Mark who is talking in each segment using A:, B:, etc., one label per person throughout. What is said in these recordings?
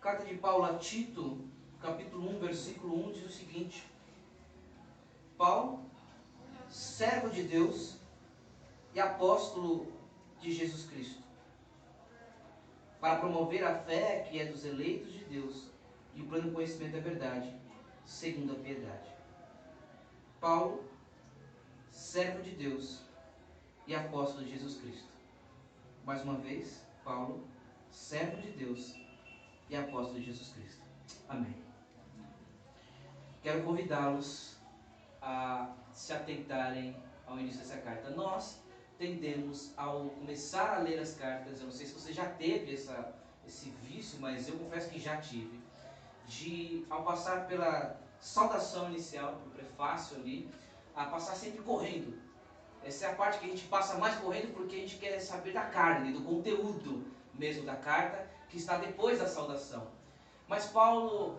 A: Carta de Paulo a Tito, capítulo 1, versículo 1, diz o seguinte: Paulo, servo de Deus e apóstolo de Jesus Cristo, para promover a fé que é dos eleitos de Deus e o pleno conhecimento da verdade, segundo a piedade. Paulo, servo de Deus e apóstolo de Jesus Cristo. Mais uma vez, Paulo, servo de Deus e apóstolo de Jesus Cristo. Amém. Quero convidá-los a se atentarem ao início dessa carta. Nós tendemos, ao começar a ler as cartas, eu não sei se você já teve esse vício, mas eu confesso que já tive, ao passar pela saudação inicial, pelo prefácio ali, a passar sempre correndo. Essa é a parte que a gente passa mais correndo, porque a gente quer saber da carne, do conteúdo mesmo da carta, que está depois da saudação. Mas Paulo,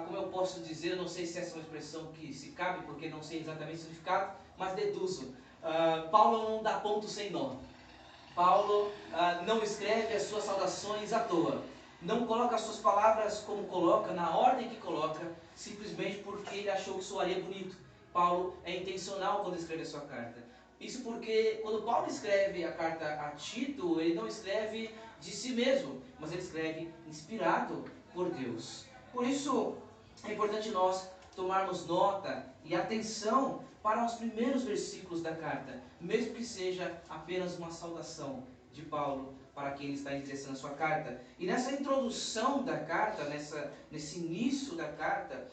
A: como eu posso dizer, eu não sei se essa é uma expressão que se cabe, porque não sei exatamente o significado, mas deduzo. Paulo não dá ponto sem nó. Paulo não escreve as suas saudações à toa. Não coloca as suas palavras como coloca, na ordem que coloca, simplesmente porque ele achou que soaria bonito. Paulo é intencional quando escreve a sua carta. Isso porque quando Paulo escreve a carta a Tito, ele não escreve de si mesmo, mas ele escreve inspirado por Deus. Por isso é importante nós tomarmos nota e atenção para os primeiros versículos da carta, mesmo que seja apenas uma saudação de Paulo para quem ele está endereçando a sua carta. E nessa introdução da carta, nesse início da carta,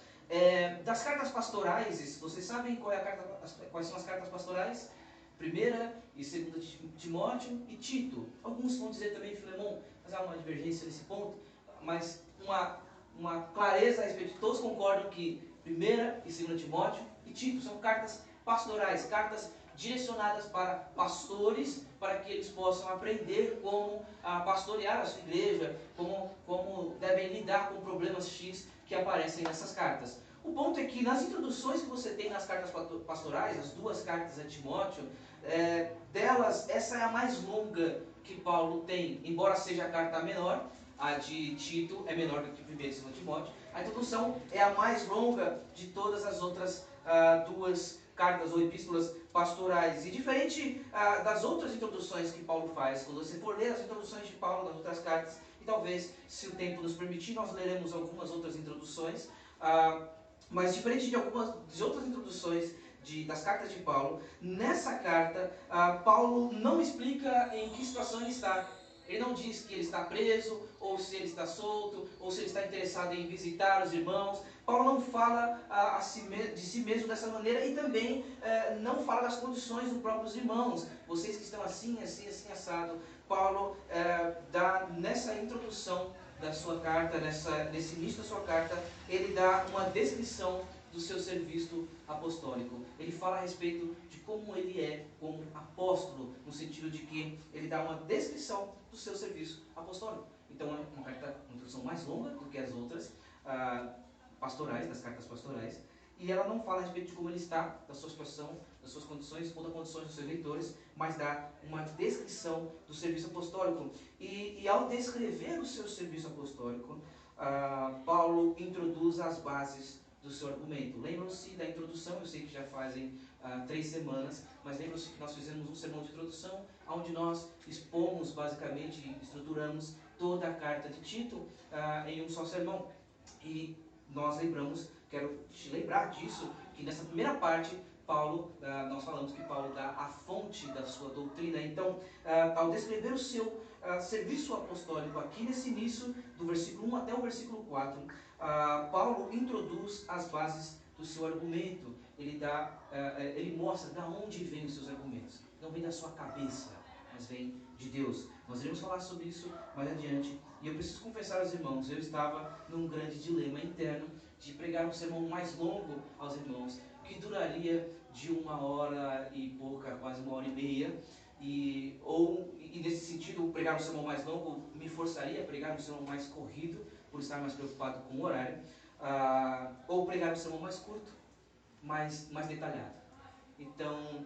A: das cartas pastorais, vocês sabem quais são as cartas pastorais? Primeira e segunda Timóteo e Tito. Alguns vão dizer também Filemão, mas há uma divergência nesse ponto, mas uma clareza a respeito. Todos concordam que primeira e segunda Timóteo e Tito são cartas pastorais, cartas direcionadas para pastores, para que eles possam aprender como pastorear a sua igreja, como devem lidar com problemas X que aparecem nessas cartas. O ponto é que nas introduções que você tem nas cartas pastorais, as duas cartas a Timóteo, delas, essa é a mais longa que Paulo tem, embora seja a carta menor. A de Tito é menor do que 1 e 2 Timóteo. A introdução é a mais longa de todas as outras duas cartas ou epístolas pastorais. E diferente das outras introduções que Paulo faz, quando você for ler as introduções de Paulo nas outras cartas, e talvez, se o tempo nos permitir, nós leremos algumas outras introduções, mas diferente de outras introduções das cartas de Paulo, nessa carta, Paulo não explica em que situação ele está. Ele não diz que ele está preso, ou se ele está solto, ou se ele está interessado em visitar os irmãos. Paulo não fala de si mesmo dessa maneira e também não fala das condições dos próprios irmãos. Vocês que estão assim, assim, assim, assado. Paulo dá nessa introdução da sua carta, nesse início da sua carta, ele dá uma descrição do seu serviço apostólico. Ele fala a respeito de como ele é como apóstolo, no sentido de que ele dá uma descrição do seu serviço apostólico. Então é uma introdução mais longa do que as outras pastorais, das cartas pastorais, e ela não fala a respeito de como ele está, da sua situação, das suas condições ou das condições dos seus leitores, mas dá uma descrição do serviço apostólico. E ao descrever o seu serviço apostólico, Paulo introduz as bases do seu argumento. Lembram-se da introdução? Eu sei que já fazem 3 semanas, mas lembram-se que nós fizemos um sermão de introdução, onde nós expomos, basicamente, estruturamos toda a carta de Tito em um só sermão. E nós quero te lembrar disso, que nessa primeira parte, nós falamos que Paulo dá a fonte da sua doutrina. Então, ao descrever o seu serviço apostólico aqui nesse início, do versículo 1 até o versículo 4, Paulo introduz as bases do seu argumento. Ele mostra de onde vêm os seus argumentos. Não vem da sua cabeça, mas vem de Deus. Nós iremos falar sobre isso mais adiante. E eu preciso confessar aos irmãos, eu estava num grande dilema interno de pregar um sermão mais longo aos irmãos, que duraria de 1 hora e pouca, quase 1h30. E nesse sentido, pregar um sermão mais longo me forçaria a pregar um sermão mais corrido, por estar mais preocupado com o horário, ou pregar um sermão mais curto, mais detalhado. Então,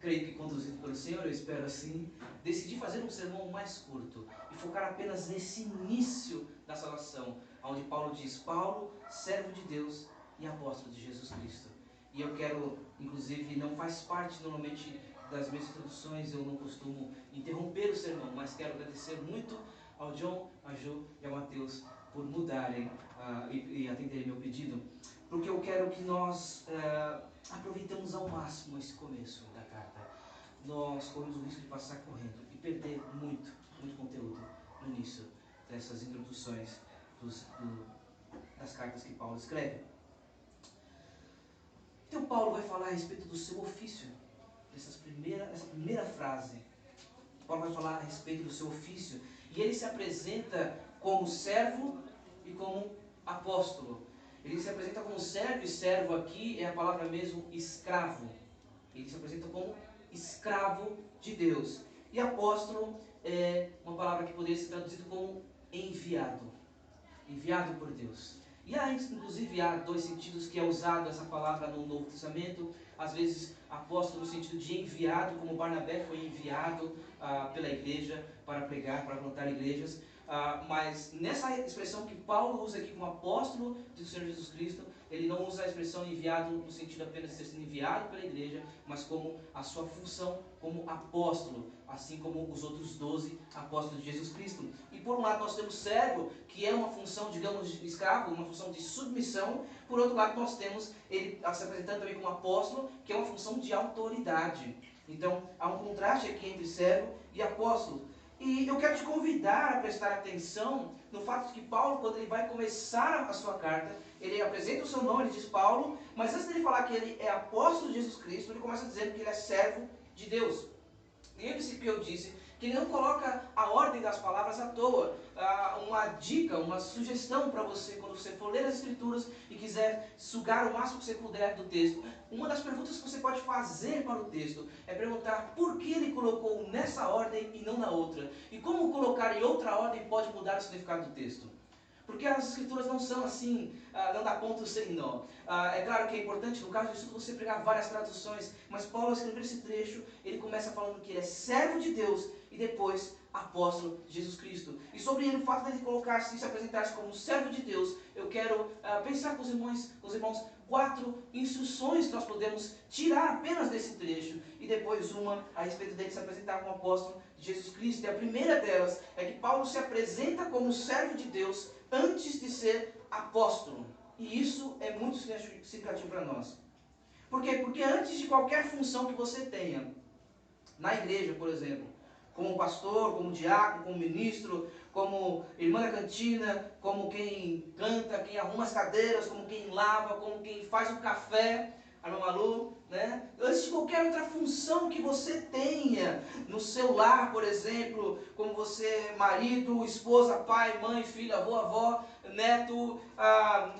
A: creio que conduzido pelo Senhor, eu espero assim, decidi fazer um sermão mais curto e focar apenas nesse início da salvação, onde Paulo diz: Paulo, servo de Deus e apóstolo de Jesus Cristo. E eu quero, inclusive, não faz parte normalmente das minhas introduções, eu não costumo interromper o sermão, mas quero agradecer muito ao John, a Jo e ao Mateus por mudarem e atenderem meu pedido, porque eu quero que nós aproveitemos ao máximo esse começo da carta. Nós corremos o risco de passar correndo e perder muito conteúdo no início dessas introduções das cartas que Paulo escreve. Então Paulo vai falar a respeito do seu ofício, essa primeira frase. Paulo vai falar a respeito do seu ofício, e ele se apresenta como servo e como apóstolo. Ele se apresenta como servo, e servo aqui é a palavra mesmo escravo. Ele se apresenta como escravo de Deus. E apóstolo é uma palavra que poderia ser traduzida como enviado. Enviado por Deus. E há, inclusive, há dois sentidos que é usado essa palavra no Novo Testamento. Às vezes, apóstolo no sentido de enviado, como Barnabé foi enviado pela igreja para pregar, para plantar igrejas. Mas nessa expressão que Paulo usa aqui como apóstolo do Senhor Jesus Cristo, ele não usa a expressão enviado no sentido apenas de ser enviado pela igreja, mas como a sua função como apóstolo, assim como os outros 12 apóstolos de Jesus Cristo. E por um lado nós temos servo, que é uma função, digamos, de escravo, uma função de submissão. Por outro lado nós temos ele se apresentando também como apóstolo, que é uma função de autoridade. Então há um contraste aqui entre servo e apóstolo. E eu quero te convidar a prestar atenção no fato de que Paulo, quando ele vai começar a sua carta, ele apresenta o seu nome, ele diz Paulo, mas antes de falar que ele é apóstolo de Jesus Cristo, ele começa dizendo que ele é servo de Deus. Lembre-se que eu disse que ele não coloca a ordem das palavras à toa. Uma dica, uma sugestão para você, quando você for ler as Escrituras e quiser sugar o máximo que você puder do texto, uma das perguntas que você pode fazer para o texto é perguntar por que ele colocou nessa ordem e não na outra. E como colocar em outra ordem pode mudar o significado do texto. Porque as Escrituras não são assim, não dá ponto sem nó. É claro que é importante, no caso disso, você pegar várias traduções, mas Paulo, ao escrever esse trecho, ele começa falando que ele é servo de Deus e depois apóstolo de Jesus Cristo. E sobre ele, o fato de ele colocar-se e se apresentar-se como servo de Deus, eu quero pensar com os irmãos 4 instruções que nós podemos tirar apenas desse trecho, e depois uma a respeito dele se apresentar como apóstolo de Jesus Cristo. E a primeira delas é que Paulo se apresenta como servo de Deus antes de ser apóstolo. E isso é muito significativo para nós. Por quê? Porque antes de qualquer função que você tenha, na igreja, por exemplo, como pastor, como diácono, como ministro, como irmã da cantina, como quem canta, quem arruma as cadeiras, como quem lava, como quem faz o café, a irmã Malu, né? Antes de qualquer outra função que você tenha no seu lar, por exemplo, como você, marido, esposa, pai, mãe, filho, avô, avó, neto,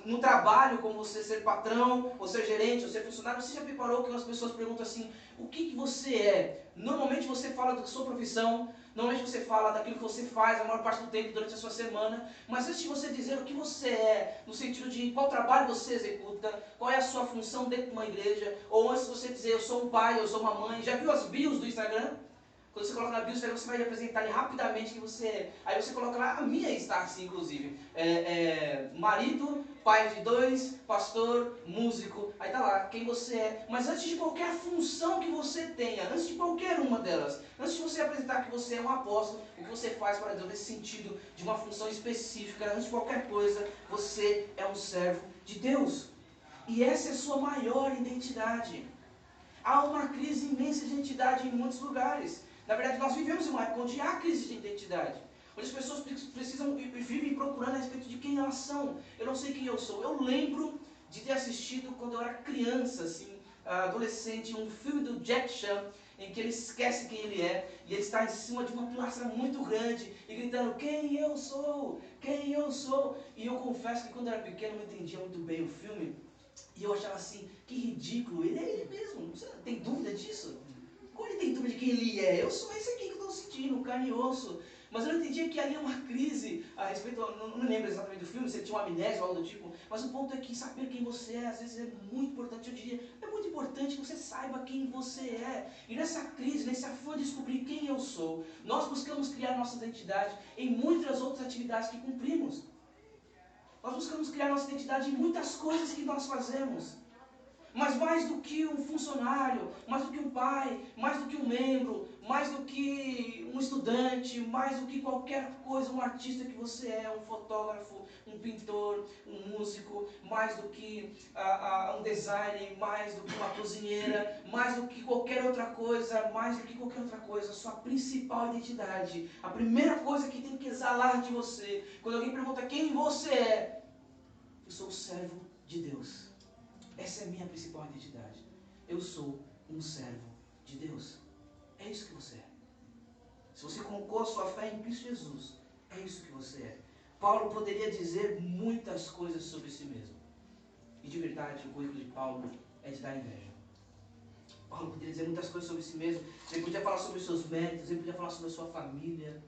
A: no trabalho, como você ser patrão, ou ser gerente, ou ser funcionário, você já preparou que as pessoas perguntam assim, o que você é? Normalmente você fala da sua profissão, normalmente você fala daquilo que você faz a maior parte do tempo durante a sua semana, mas antes de você dizer o que você é, no sentido de qual trabalho você executa, qual é a sua função dentro de uma igreja, ou antes de você dizer eu sou um pai, eu sou uma mãe, já viu as bios do Instagram? Quando você coloca na bio, você vai apresentar ali rapidamente quem você é. Aí você coloca lá, a minha está assim, inclusive. Marido, pai de 2, pastor, músico. Aí tá lá, quem você é. Mas antes de qualquer função que você tenha, antes de qualquer uma delas, antes de você apresentar que você é um apóstolo, o que você faz para Deus nesse sentido de uma função específica, antes de qualquer coisa, você é um servo de Deus. E essa é a sua maior identidade. Há uma crise imensa de identidade em muitos lugares. Na verdade, nós vivemos em uma época onde há crise de identidade. Onde as pessoas precisam e vivem procurando a respeito de quem elas são. Eu não sei quem eu sou. Eu lembro de ter assistido, quando eu era criança, assim, adolescente, um filme do Jack Chan, em que ele esquece quem ele é, e ele está em cima de uma pilastra muito grande, e gritando, quem eu sou? Quem eu sou? E eu confesso que quando eu era pequeno, eu não entendia muito bem o filme, e eu achava assim, que ridículo, ele é ele mesmo, você tem dúvida disso? Como ele tem dúvida de quem ele é? Eu sou esse aqui que eu estou sentindo, carne e osso. Mas eu não entendia que ali é uma crise a respeito, não me lembro exatamente do filme, se ele tinha uma amnésia ou algo do tipo, mas o ponto é que saber quem você é, às vezes é muito importante, eu diria, é muito muito importante que você saiba quem você é. E nessa crise, nesse afã de descobrir quem eu sou, nós buscamos criar nossa identidade em muitas outras atividades que cumprimos. Nós buscamos criar nossa identidade em muitas coisas que nós fazemos. Mas mais do que um funcionário, mais do que um pai, mais do que um membro, mais do que um estudante, mais do que qualquer coisa, um artista que você é, um fotógrafo, um pintor, um músico, mais do que um designer, mais do que uma cozinheira, mais do que qualquer outra coisa, a sua principal identidade, a primeira coisa que tem que exalar de você, quando alguém pergunta quem você é, eu sou o servo de Deus. Essa é a minha principal identidade. Eu sou um servo de Deus. É isso que você é. Se você colocou a sua fé em Cristo Jesus, é isso que você é. Paulo poderia dizer muitas coisas sobre si mesmo. E de verdade, o currículo de Paulo é de dar inveja. Paulo poderia dizer muitas coisas sobre si mesmo. Ele podia falar sobre os seus méritos, ele podia falar sobre a sua família.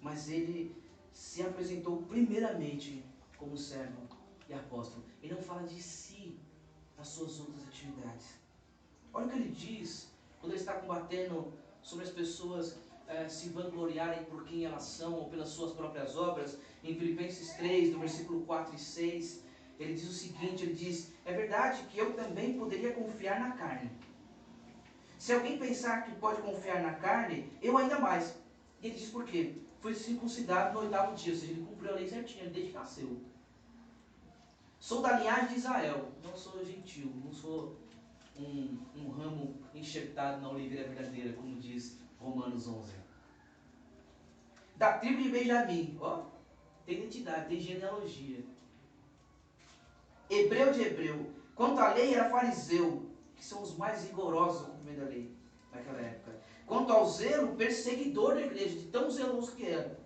A: Mas ele se apresentou primeiramente como servo e apóstolo. Ele não fala de si nas suas outras atividades. Olha o que ele diz quando ele está combatendo sobre as pessoas se vangloriarem por quem elas são ou pelas suas próprias obras. Em Filipenses 3, do versículo 4 e 6, ele diz o seguinte, ele diz: é verdade que eu também poderia confiar na carne. Se alguém pensar que pode confiar na carne, eu ainda mais. E ele diz por quê? Foi circuncidado no 8º dia, ou seja, ele cumpriu a lei certinha desde que nasceu. Sou da linhagem de Israel, não sou gentil, não sou um ramo enxertado na oliveira verdadeira, como diz Romanos 11. Da tribo de Benjamim, ó, tem identidade, tem genealogia. Hebreu de hebreu. Quanto à lei, era fariseu, que são os mais rigorosos no cumprimento da lei naquela época. Quanto ao zelo, perseguidor da igreja, de tão zeloso que era.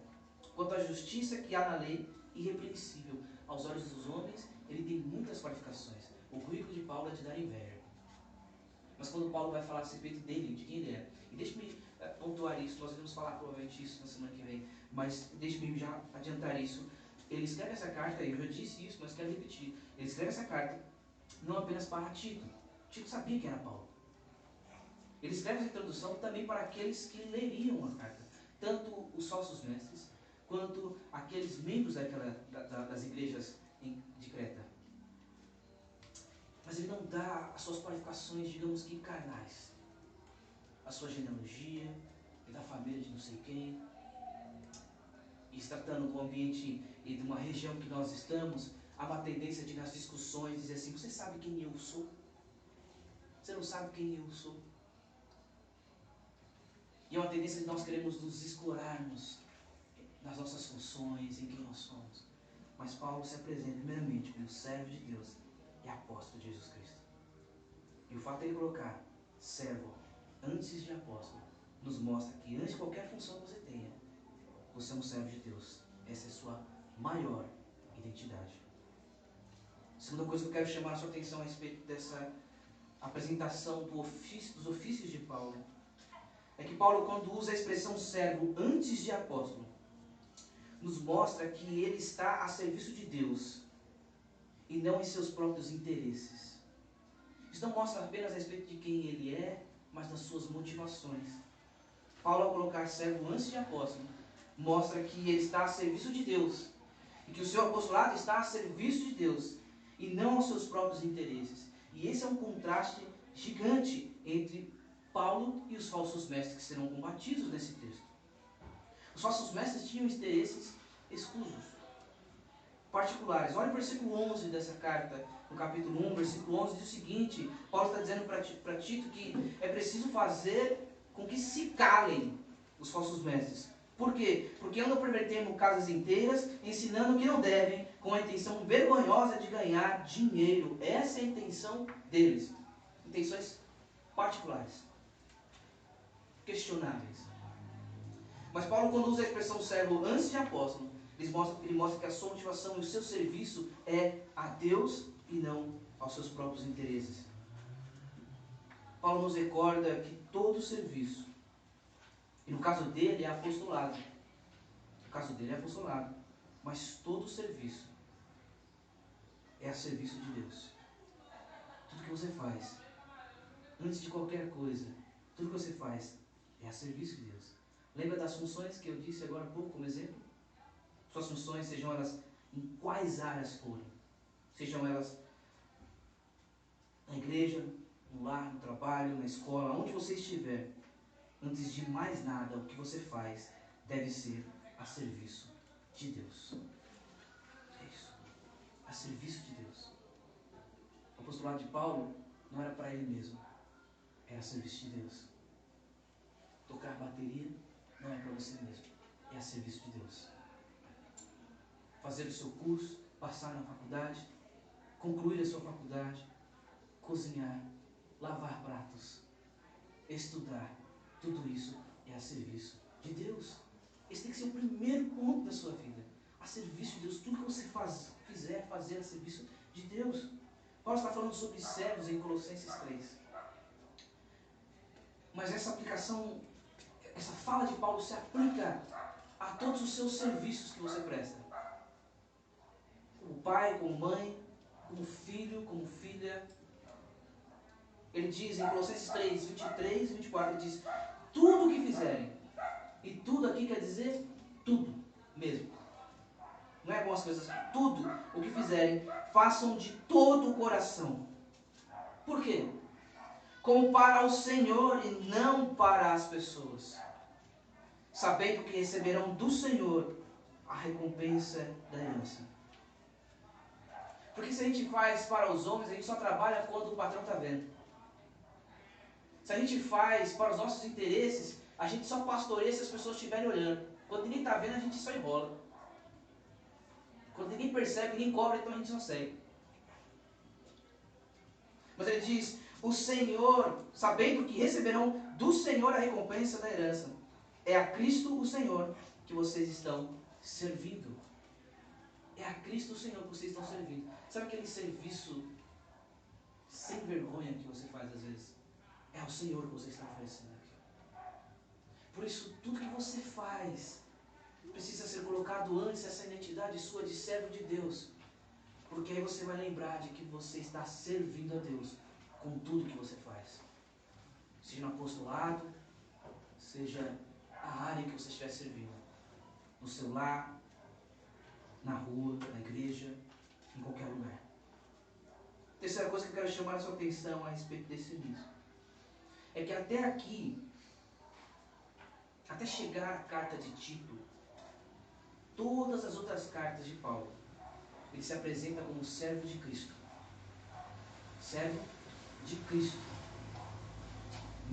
A: Quanto à justiça que há na lei, irrepreensível. Aos olhos dos homens, ele tem muitas qualificações. O currículo de Paulo é de dar inveja. Mas quando Paulo vai falar a respeito dele, de quem ele é, e deixe-me pontuar isso, nós iremos falar provavelmente isso na semana que vem, mas deixe-me já adiantar isso. Ele escreve essa carta, eu já disse isso, mas quero repetir. Ele escreve essa carta não apenas para Tito. Tito sabia quem era Paulo. Ele escreve essa introdução também para aqueles que leriam a carta, tanto os falsos mestres, quanto aqueles membros das igrejas de Creta. Mas ele não dá as suas qualificações, digamos que carnais. A sua genealogia, da família de não sei quem. E se tratando do ambiente e de uma região que nós estamos, há uma tendência de nas discussões dizer assim, você sabe quem eu sou? Você não sabe quem eu sou? E é uma tendência de nós queremos nos escorarmos nas nossas funções, em quem nós somos. Mas Paulo se apresenta primeiramente como servo de Deus e apóstolo de Jesus Cristo. E o fato de ele colocar servo antes de apóstolo nos mostra que antes de qualquer função que você tenha, você é um servo de Deus. Essa é a sua maior identidade. Segunda coisa que eu quero chamar a sua atenção a respeito dessa apresentação dos ofícios de Paulo é que Paulo, quando usa a expressão servo antes de apóstolo, nos mostra que ele está a serviço de Deus e não em seus próprios interesses. Isso não mostra apenas a respeito de quem ele é, mas das suas motivações. Paulo, ao colocar servo antes de apóstolo, mostra que ele está a serviço de Deus e que o seu apostolado está a serviço de Deus e não aos seus próprios interesses. E esse é um contraste gigante entre Paulo e os falsos mestres que serão combatidos nesse texto. Os falsos mestres tinham interesses exclusos, particulares. Olha o versículo 11 dessa carta, no capítulo 1, versículo 11, diz o seguinte: Paulo está dizendo para Tito que é preciso fazer com que se calem os falsos mestres. Por quê? Porque andam pervertendo casas inteiras, ensinando o que não devem, com a intenção vergonhosa de ganhar dinheiro. Essa é a intenção deles. Intenções particulares, questionáveis. Mas Paulo, quando usa a expressão servo antes de apóstolo, ele mostra que a sua motivação e o seu serviço é a Deus e não aos seus próprios interesses. Paulo nos recorda que todo serviço, e no caso dele é apostolado, mas todo serviço é a serviço de Deus. Tudo que você faz antes de qualquer coisa, tudo que você faz é a serviço de Deus. Lembra das funções que eu disse agora há pouco como exemplo? Suas funções, sejam elas em quais áreas forem, sejam elas na igreja, no lar, no trabalho, na escola, onde você estiver, antes de mais nada, o que você faz deve ser a serviço de Deus. É isso. A serviço de Deus. O apostolado de Paulo não era para ele mesmo, era a serviço de Deus. Tocar bateria não é para você mesmo, é a serviço de Deus. Fazer o seu curso, passar na faculdade, concluir a sua faculdade, cozinhar, lavar pratos, estudar, tudo isso é a serviço de Deus. Esse tem que ser o primeiro ponto da sua vida. A serviço de Deus. Tudo que você fizer, fazer a serviço de Deus. Paulo está falando sobre servos em Colossenses 3. Mas essa aplicação, essa fala de Paulo se aplica a todos os seus serviços que você presta. Como pai, como mãe, como filho, como filha. Ele diz em Colossenses 3, 23 e 24, ele diz: tudo o que fizerem, e tudo aqui quer dizer tudo mesmo. Não é algumas coisas, tudo o que fizerem, façam de todo o coração. Por quê? Como para o Senhor e não para as pessoas, sabendo que receberão do Senhor a recompensa da herança. Porque se a gente faz para os homens, a gente só trabalha quando o patrão está vendo. Se a gente faz para os nossos interesses, a gente só pastoreia se as pessoas estiverem olhando. Quando ninguém está vendo, a gente só enrola. Quando ninguém percebe, ninguém cobra, então a gente só segue. Mas ele diz: o Senhor, sabendo que receberão do Senhor a recompensa da herança. É a Cristo o Senhor que vocês estão servindo. É a Cristo o Senhor que vocês estão servindo. Sabe aquele serviço sem vergonha que você faz às vezes? É ao Senhor que você está oferecendo aqui. Por isso, tudo que você faz precisa ser colocado antes essa identidade sua de servo de Deus. Porque aí você vai lembrar de que você está servindo a Deus com tudo que você faz. Seja no apostolado, seja a área que você estiver servindo. No seu lar, na rua, na igreja, em qualquer lugar. Terceira coisa que eu quero chamar a sua atenção a respeito desse serviço é que até aqui, até chegar à carta de Tito, todas as outras cartas de Paulo, ele se apresenta como servo de Cristo. Servo de Cristo.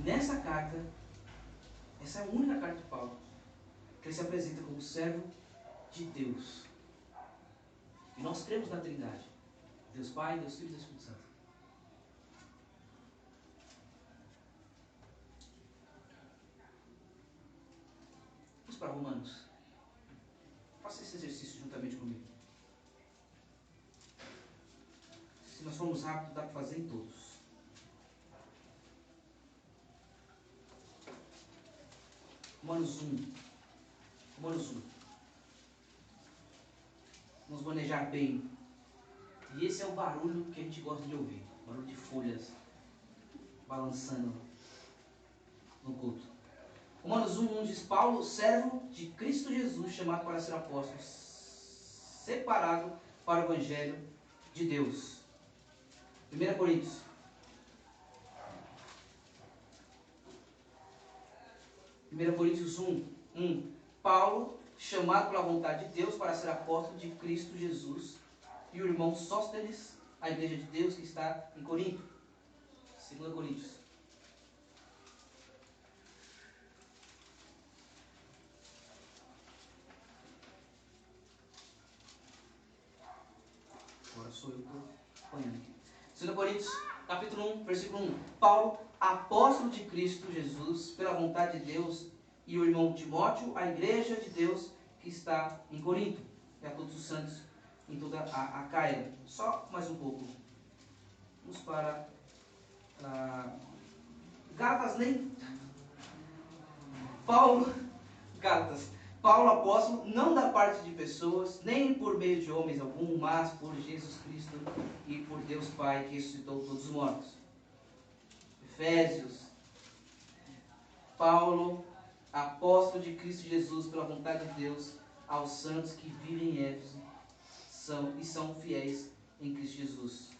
A: Nessa carta, essa é a única carta de Paulo, que ele se apresenta como servo de Deus. E nós cremos na Trindade. Deus Pai, Deus Filho e Deus Espírito Santo. Vamos para Romanos. Faça esse exercício juntamente comigo. Se nós formos rápidos, dá para fazer em todos. Romanos 1. Romanos 1. Vamos manejar bem. E esse é o barulho que a gente gosta de ouvir. Barulho de folhas balançando no culto. Romanos 1 diz: Paulo, servo de Cristo Jesus, chamado para ser apóstolo, separado para o Evangelho de Deus. 1 Coríntios. Coríntios 1. Paulo, chamado pela vontade de Deus para ser apóstolo de Cristo Jesus, e o irmão Sóstenes, a igreja de Deus que está em Corinto. 2 Coríntios. Agora sou eu que estou apanhando aqui. 2 Coríntios, capítulo 1, versículo 1. Paulo, apóstolo de Cristo Jesus, pela vontade de Deus, e o irmão Timóteo, a igreja de Deus que está em Corinto, e a todos os santos em toda a Caia. Só mais um pouco. Vamos para Gálatas, nem... Gálatas. Paulo, apóstolo, não da parte de pessoas, nem por meio de homens algum, mas por Jesus Cristo e por Deus Pai, que ressuscitou todos os mortos. Efésios. Paulo, apóstolo de Cristo Jesus, pela vontade de Deus, aos santos que vivem em Éfeso são fiéis em Cristo Jesus.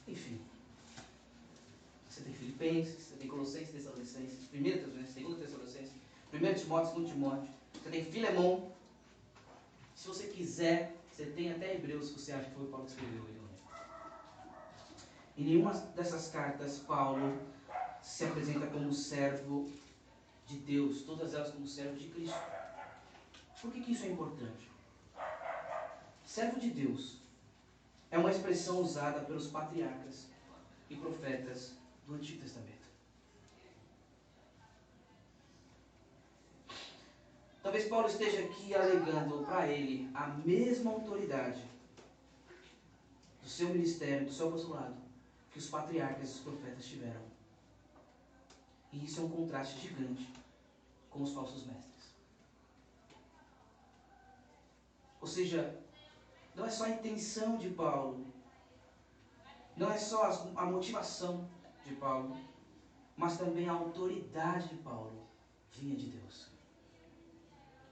A: Enfim, você tem Filipenses, você tem Colossenses, Tessalonicenses, 1 Tessalonicenses, 2 Tessalonicenses, 1 Timóteo, 2 Timóteo, você tem Filemão. Se você quiser, você tem até Hebreus, se você acha que foi Paulo que escreveu ele. Em nenhuma dessas cartas, Paulo se apresenta como servo de Deus, todas elas como servo de Cristo. Por que isso é importante? Servo de Deus é uma expressão usada pelos patriarcas e profetas do Antigo Testamento. Talvez Paulo esteja aqui alegando para ele a mesma autoridade do seu ministério, do seu apostolado, que os patriarcas e os profetas tiveram. E isso é um contraste gigante com os falsos mestres. Ou seja, não é só a intenção de Paulo, não é só a motivação de Paulo, mas também a autoridade de Paulo vinha de Deus.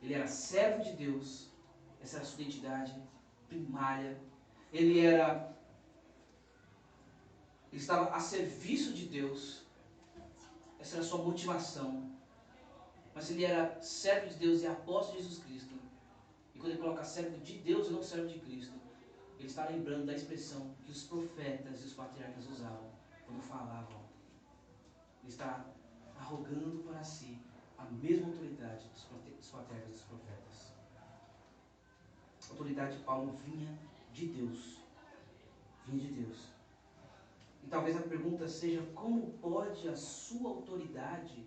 A: Ele era servo de Deus, essa era a sua identidade primária. Ele estava a serviço de Deus, essa era a sua motivação. Mas ele era servo de Deus e apóstolo de Jesus Cristo. E quando ele coloca servo de Deus e não servo de Cristo, ele está lembrando da expressão que os profetas e os patriarcas usavam quando falavam. Ele está arrogando para si a mesma autoridade dos patriarcas e dos profetas. A autoridade de Paulo vinha de Deus. Vinha de Deus. E talvez a pergunta seja: como pode a sua autoridade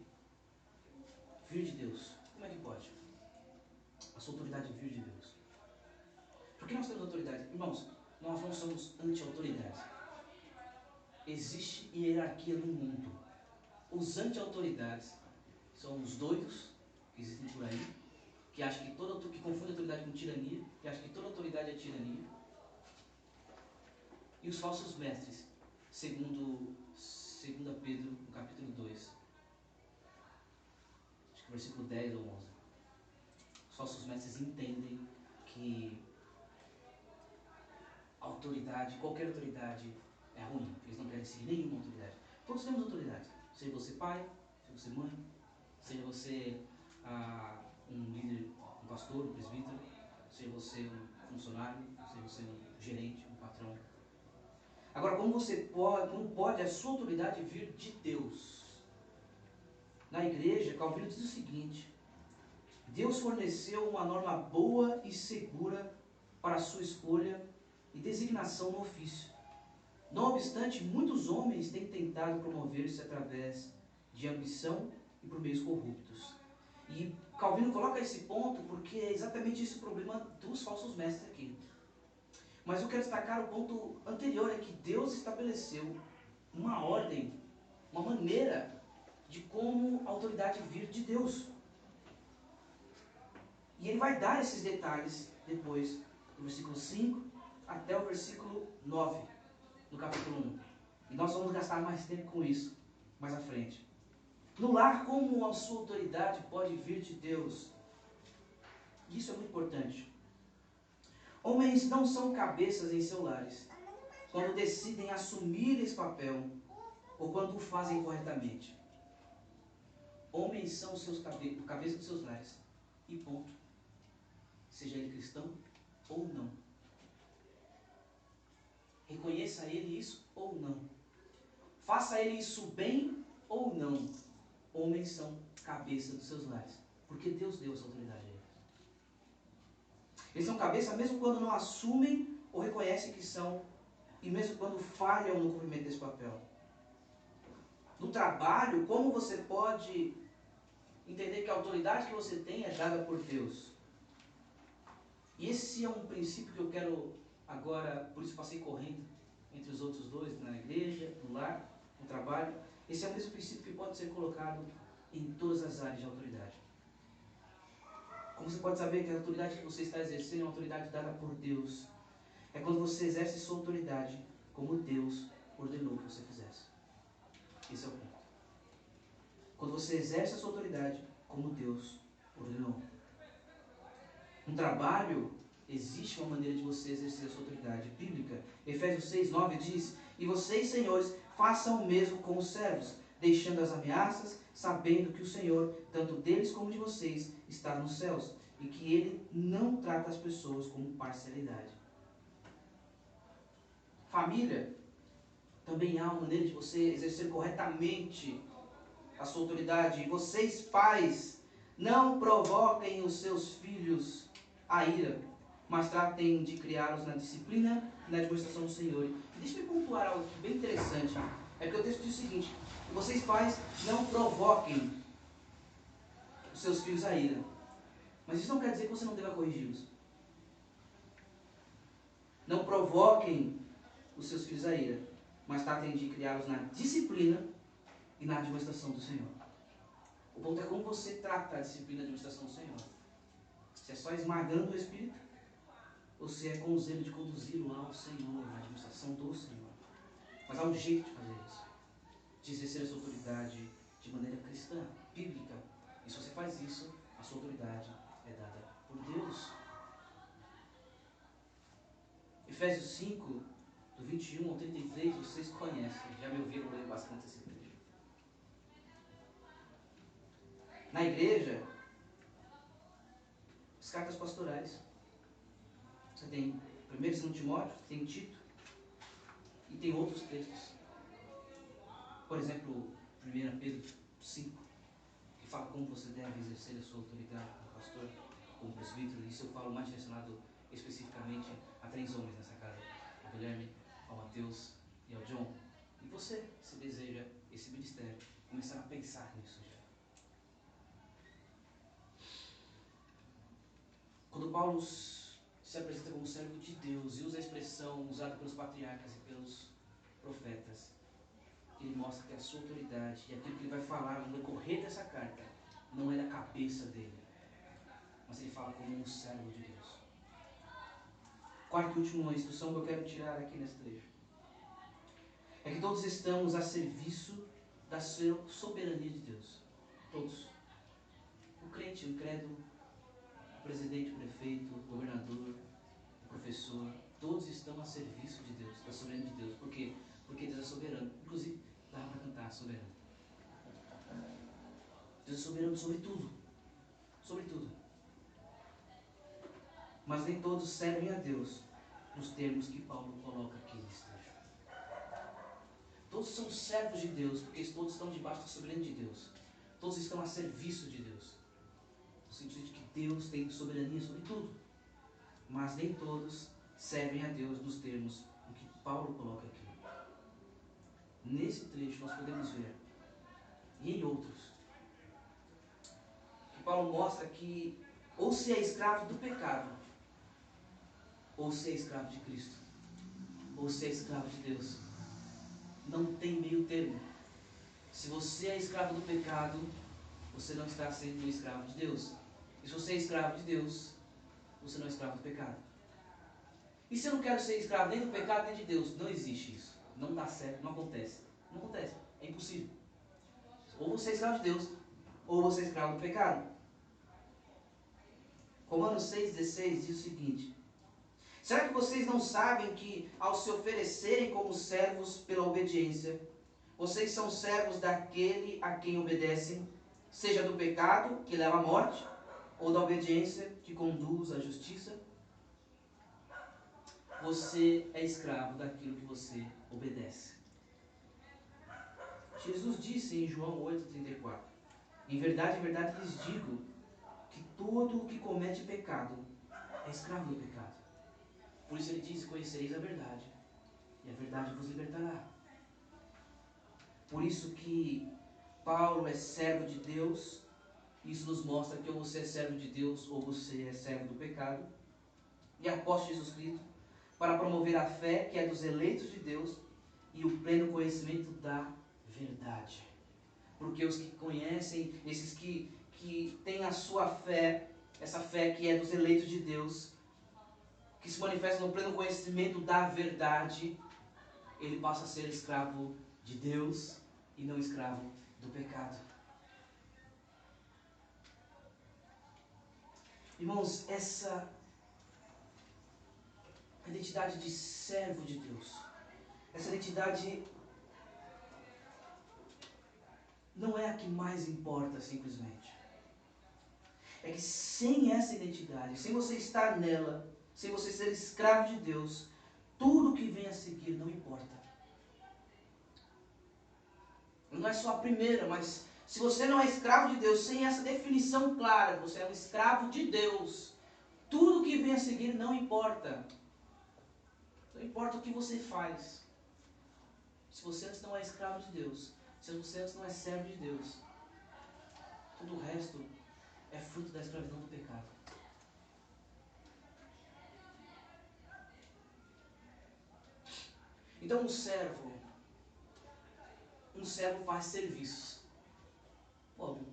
A: vir de Deus? Como é que pode a sua autoridade vir de Deus? Por que nós temos autoridade? Irmãos, nós não somos anti-autoridade. Existe hierarquia no mundo. Os anti-autoridades são os doidos que existem por aí, que acham que confundem autoridade com tirania, que acham que toda autoridade é tirania. E os falsos mestres, segundo Pedro, no capítulo 2, acho que versículo 10 ou 11. Os falsos mestres entendem que a autoridade, qualquer autoridade, é ruim. Eles não querem seguir nenhuma autoridade. Todos temos autoridade. Seja você pai, seja você mãe, seja você um líder, um pastor, um presbítero, seja você um funcionário, seja você um gerente, um patrão. Agora, como pode a sua autoridade vir de Deus? Na igreja, Calvino diz o seguinte: Deus forneceu uma norma boa e segura para a sua escolha e designação no ofício. Não obstante, muitos homens têm tentado promover-se através de ambição e por meios corruptos. E Calvino coloca esse ponto porque é exatamente esse o problema dos falsos mestres aqui. Mas eu quero destacar o ponto anterior, é que Deus estabeleceu uma ordem, uma maneira de como a autoridade vir de Deus. E ele vai dar esses detalhes depois, do versículo 5 até o versículo 9, no capítulo 1. E nós vamos gastar mais tempo com isso, mais à frente. No lar, como a sua autoridade pode vir de Deus? Isso é muito importante. Homens não são cabeças em seus lares, quando decidem assumir esse papel, ou quando o fazem corretamente. Homens são os seus cabeça dos seus lares, e ponto. Seja ele cristão ou não. Reconheça ele isso ou não. Faça ele isso bem ou não. Homens são cabeça dos seus lares, porque Deus deu essa autoridade a eles. Eles são cabeça mesmo quando não assumem ou reconhecem que são, e mesmo quando falham no cumprimento desse papel. No trabalho, como você pode entender que a autoridade que você tem é dada por Deus? E esse é um princípio que eu quero agora, por isso passei correndo entre os outros dois, na igreja, no lar, no trabalho. Esse é o mesmo princípio que pode ser colocado em todas as áreas de autoridade. Como você pode saber que a autoridade que você está exercendo é uma autoridade dada por Deus? É quando você exerce sua autoridade como Deus ordenou que você fizesse. Esse é o ponto. Quando você exerce a sua autoridade como Deus ordenou. No trabalho, existe uma maneira de você exercer a sua autoridade bíblica. Efésios 6:9 diz: E vocês, senhores, façam o mesmo com os servos, deixando as ameaças, sabendo que o Senhor, tanto deles como de vocês, está nos céus, e que Ele não trata as pessoas com parcialidade. Família, também há uma maneira de você exercer corretamente a sua autoridade. E vocês, pais, não provoquem os seus filhos a ira, mas tratem de criá-los na disciplina e na demonstração do Senhor. E deixa-me pontuar algo bem interessante. É porque o texto diz o seguinte: vocês, pais, não provoquem os seus filhos a ira. Mas isso não quer dizer que você não deva corrigi-los. Não provoquem os seus filhos a ira, mas tratem de criá-los na disciplina e na demonstração do Senhor. O ponto é como você trata a disciplina e a demonstração do Senhor. Se é só esmagando o Espírito, ou se é com o zelo de conduzi-lo ao Senhor, na demonstração do Senhor. Mas há um jeito de fazer isso. De exercer a sua autoridade de maneira cristã, bíblica. E se você faz isso, a sua autoridade é dada por Deus. Efésios 5, do 21 ao 33, vocês conhecem. Já me ouviram ler bastante esse trecho. Na igreja, as cartas pastorais. Você tem 1 e 2 Timóteo, tem Tito, e tem outros textos. Por exemplo, 1 Pedro 5, que fala como você deve exercer a sua autoridade como pastor, como presbítero. Isso eu falo mais direcionado especificamente a 3 homens nessa casa: ao Guilherme, ao Mateus e ao John. E você, se deseja esse ministério, começar a pensar nisso já. Quando Paulo se apresenta como servo de Deus e usa a expressão usada pelos patriarcas e pelos profetas, ele mostra que a sua autoridade e aquilo que ele vai falar no decorrer dessa carta não é da cabeça dele, mas ele fala como um servo de Deus. Quarta e última instrução que eu quero tirar aqui nesse trecho é que todos estamos a serviço da soberania de Deus. Todos. O crente, o incrédulo, o presidente, o prefeito, o governador, o professor, todos estão a serviço de Deus, da soberania de Deus. Por quê? Porque Deus é soberano. Inclusive, dá para cantar soberano. Deus é soberano sobre tudo. Sobre tudo. Mas nem todos servem a Deus nos termos que Paulo coloca aqui nesse trecho. Todos são servos de Deus, porque todos estão debaixo da soberania de Deus. Todos estão a serviço de Deus. No sentido de que Deus tem soberania sobre tudo. Mas nem todos servem a Deus nos termos em que Paulo coloca aqui. Nesse trecho nós podemos ver, e em outros, que Paulo mostra que ou se é escravo do pecado, ou se é escravo de Cristo, ou se é escravo de Deus. Não tem meio termo. Se você é escravo do pecado, você não está sendo escravo de Deus. E se você é escravo de Deus, você não é escravo do pecado. E se eu não quero ser escravo nem do pecado nem de Deus? Não existe isso. Não dá certo, não acontece. Não acontece. É impossível. Ou você é escravo de Deus, ou você é escravo do pecado. Romanos 6,16 diz o seguinte: será que vocês não sabem que, ao se oferecerem como servos pela obediência, vocês são servos daquele a quem obedecem, seja do pecado, que leva à morte, ou da obediência, que conduz à justiça? Você é escravo daquilo que você obedece. Jesus disse em João 8,34: em verdade lhes digo que todo o que comete pecado é escravo do pecado. Por isso ele diz: conhecereis a verdade, e a verdade vos libertará. Por isso que Paulo é servo de Deus. Isso nos mostra que ou você é servo de Deus ou você é servo do pecado. E apóstolo Jesus Cristo, para promover a fé que é dos eleitos de Deus e o pleno conhecimento da verdade. Porque os que conhecem, esses que têm a sua fé, essa fé que é dos eleitos de Deus, que se manifesta no pleno conhecimento da verdade, ele passa a ser escravo de Deus e não escravo do pecado. Irmãos, essa identidade de servo de Deus, essa identidade não é a que mais importa simplesmente. É que sem essa identidade, sem você estar nela, sem você ser escravo de Deus, tudo que vem a seguir não importa. Não é só a primeira, mas se você não é escravo de Deus, sem essa definição clara, você é um escravo de Deus, tudo que vem a seguir não importa. Não importa o que você faz. Se você antes não é escravo de Deus, se você antes não é servo de Deus, todo o resto é fruto da escravidão do pecado. Então um servo faz serviços. Óbvio.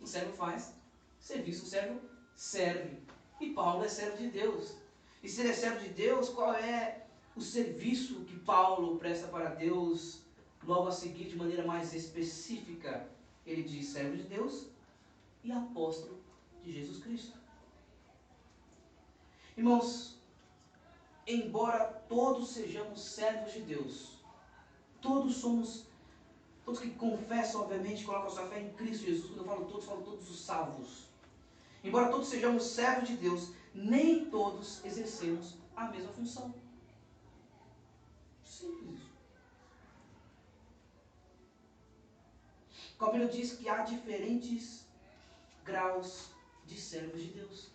A: Um servo faz serviço, um servo serve. E Paulo é servo de Deus. E se ele é servo de Deus, qual é o serviço que Paulo presta para Deus logo a seguir de maneira mais específica? Ele diz servo de Deus e apóstolo de Jesus Cristo. Irmãos, embora todos sejamos servos de Deus, todos que confessam, obviamente, colocam sua fé em Cristo Jesus, quando eu falo todos os salvos. Embora todos sejamos servos de Deus, nem todos exercemos a mesma função. Simples isso. Calvino diz que há diferentes graus de servos de Deus.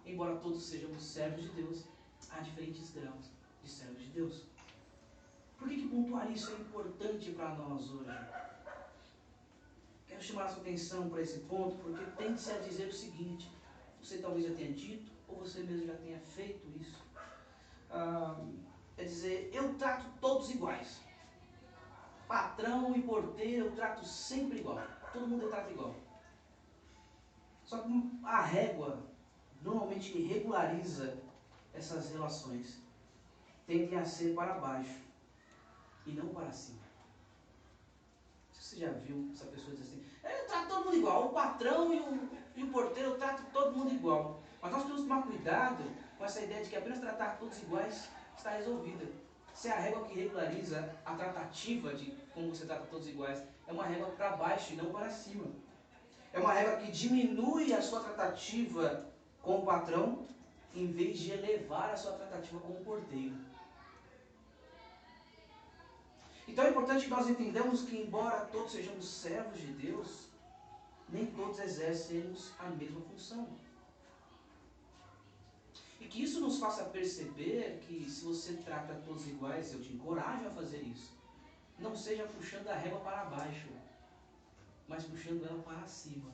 A: Embora todos sejamos servos de Deus, há diferentes graus de servos de Deus. Por que pontuar isso é importante para nós hoje? Quero chamar a sua atenção para esse ponto, porque tende-se a dizer o seguinte: você talvez já tenha dito, ou você mesmo já tenha feito isso. É dizer, eu trato todos iguais. Patrão e porteiro eu trato sempre igual. Todo mundo eu trato igual. Só que a régua normalmente que regulariza essas relações tendem a ser para baixo e não para cima. Você já viu essa pessoa dizer assim, eu trato todo mundo igual, o patrão e o porteiro eu trato todo mundo igual. Mas nós temos que tomar cuidado com essa ideia de que apenas tratar todos iguais está resolvida. Se é a régua que regulariza a tratativa de como você trata todos iguais, é uma régua para baixo e não para cima. É uma régua que diminui a sua tratativa com o patrão, em vez de elevar a sua tratativa com o porteiro. Então é importante que nós entendamos que, embora todos sejamos servos de Deus, nem todos exercemos a mesma função. E que isso nos faça perceber que, se você trata todos iguais, eu te encorajo a fazer isso. Não seja puxando a régua para baixo, mas puxando ela para cima.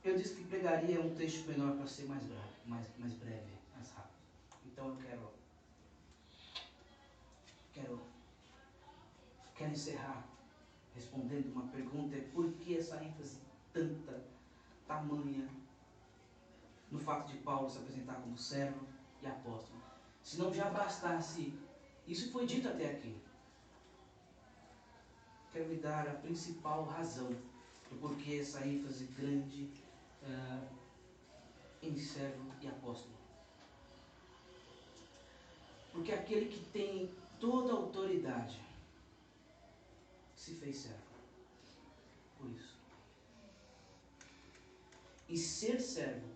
A: Eu disse que pregaria um texto menor para ser mais breve, mais rápido. Então eu quero encerrar respondendo uma pergunta: é por que essa ênfase tamanha no fato de Paulo se apresentar como servo e apóstolo? Se não já bastasse, isso foi dito até aqui. Quero lhe dar a principal razão do porquê essa ênfase grande em servo e apóstolo. Porque aquele que tem toda a autoridade se fez servo. Por isso. E ser servo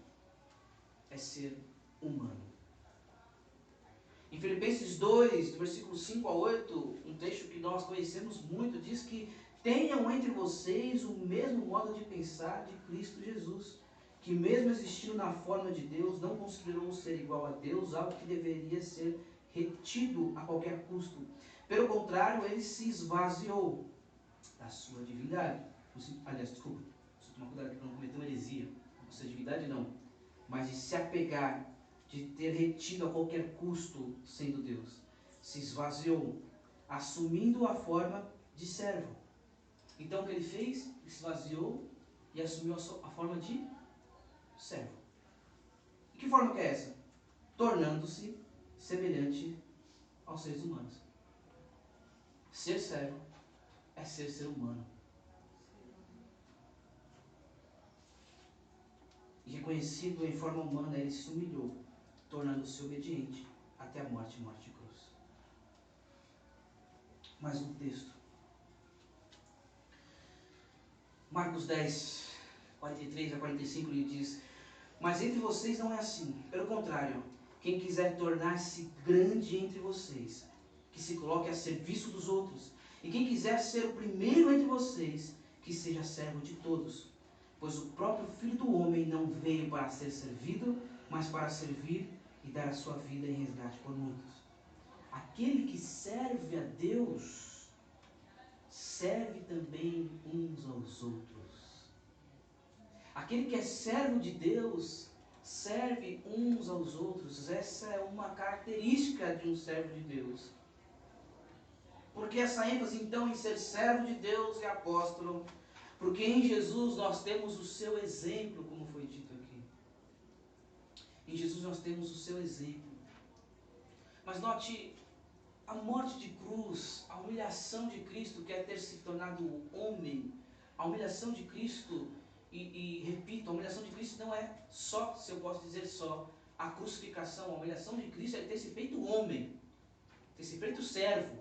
A: é ser humano. Em Filipenses 2, do versículo 5 a 8, um texto que nós conhecemos muito, diz que tenham entre vocês o mesmo modo de pensar de Cristo Jesus, que mesmo existindo na forma de Deus, não considerou ser igual a Deus, algo que deveria ser retido a qualquer custo. Pelo contrário, ele se esvaziou da sua divindade. Aliás, desculpa, preciso tomar cuidado para não cometer uma heresia. A sua divindade não, mas de se apegar, de ter retido a qualquer custo sendo Deus. Se esvaziou, assumindo a forma de servo. Então o que ele fez? Esvaziou e assumiu a forma de servo. E que forma que é essa? Tornando-se semelhante aos seres humanos. Ser servo é ser humano. E reconhecido em forma humana, ele se humilhou, tornando-se obediente até a morte de cruz. Mais um texto. Marcos 10, 43 a 45, ele diz: mas entre vocês não é assim. Pelo contrário, quem quiser tornar-se grande entre vocês, que se coloque a serviço dos outros. E quem quiser ser o primeiro entre vocês, que seja servo de todos. Pois o próprio Filho do Homem não veio para ser servido, mas para servir e dar a sua vida em resgate por muitos. Aquele que serve a Deus, serve também uns aos outros. Aquele que é servo de Deus, serve uns aos outros. Essa é uma característica de um servo de Deus. Porque essa ênfase então em ser servo de Deus e apóstolo? Porque em Jesus nós temos o seu exemplo, como foi dito aqui. Em Jesus nós temos o seu exemplo. Mas note, a morte de cruz, a humilhação de Cristo, que é ter se tornado homem, a humilhação de Cristo, e repito, a humilhação de Cristo não é só, se eu posso dizer só, a crucificação. A humilhação de Cristo é ter se feito homem, ter se feito servo.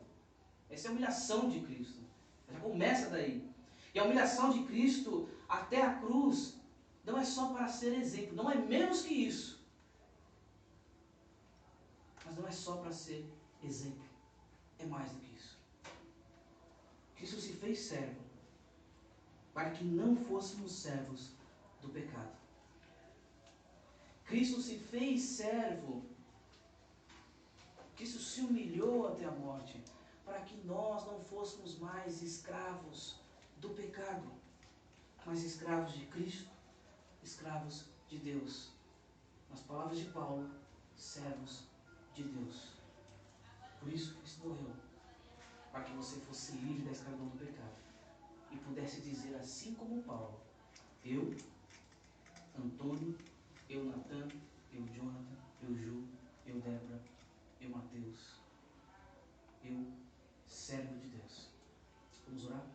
A: Essa é a humilhação de Cristo. Já começa daí. E a humilhação de Cristo até a cruz não é só para ser exemplo, não é menos que isso. Mas não é só para ser exemplo, é mais do que isso. Cristo se fez servo para que não fôssemos servos do pecado. Cristo se fez servo, Cristo se humilhou até a morte, para que nós não fôssemos mais escravos do pecado, mas escravos de Cristo, escravos de Deus. Nas palavras de Paulo, servos de Deus. Por isso Cristo morreu, para que você fosse livre da escravidão do pecado e pudesse dizer assim como Paulo: eu, Antônio, eu, Natan, eu, Jonathan, eu, Ju, eu, Débora, eu, Mateus, eu, servo de Deus. Vamos orar?